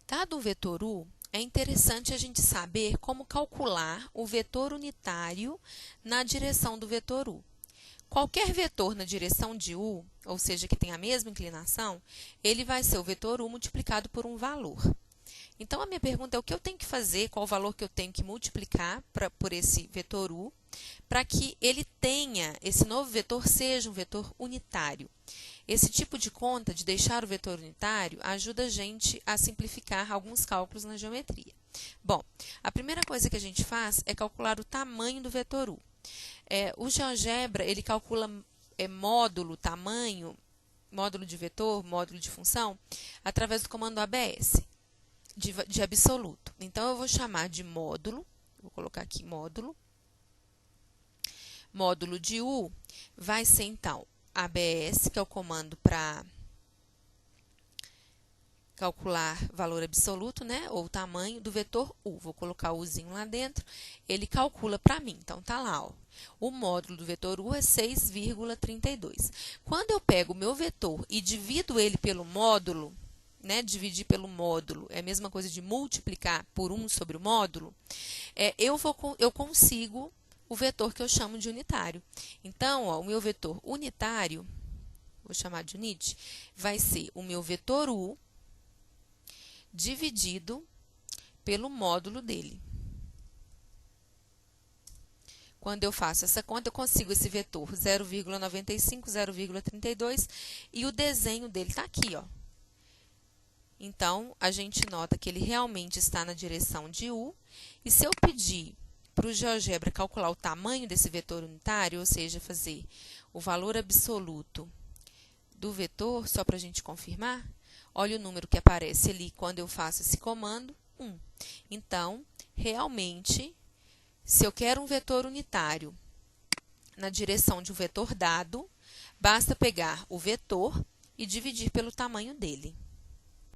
Dado o vetor U, é interessante a gente saber como calcular o vetor unitário na direção do vetor U. Qualquer vetor na direção de U, ou seja, que tem a mesma inclinação, ele vai ser o vetor U multiplicado por um valor. Então, a minha pergunta é o que eu tenho que fazer, qual o valor que eu tenho que multiplicar por esse vetor U, para que ele tenha, esse novo vetor seja um vetor unitário. Esse tipo de conta, de deixar o vetor unitário, ajuda a gente a simplificar alguns cálculos na geometria. Bom, a primeira coisa que a gente faz é calcular o tamanho do vetor U. O GeoGebra, ele calcula módulo, tamanho, módulo de vetor, módulo de função, através do comando ABS, de absoluto. Então, eu vou chamar de módulo, vou colocar aqui módulo. Módulo de U vai ser, então, ABS, que é o comando para calcular valor absoluto, né, ou tamanho do vetor U. Vou colocar o Uzinho lá dentro, ele calcula para mim. Então, tá lá, ó. O módulo do vetor U é 6,32. Quando eu pego o meu vetor e divido ele pelo módulo, né, dividir pelo módulo é a mesma coisa de multiplicar por 1 sobre o módulo, eu consigo o vetor que eu chamo de unitário. Então, ó, o meu vetor unitário, vou chamar de unit, vai ser o meu vetor U dividido pelo módulo dele. Quando eu faço essa conta, eu consigo esse vetor 0,95, 0,32 e o desenho dele está aqui, ó. Então, a gente nota que ele realmente está na direção de U. E se eu pedir para o GeoGebra calcular o tamanho desse vetor unitário, ou seja, fazer o valor absoluto do vetor, só para a gente confirmar, olha o número que aparece ali quando eu faço esse comando, 1. Então, realmente, se eu quero um vetor unitário na direção de um vetor dado, basta pegar o vetor e dividir pelo tamanho dele.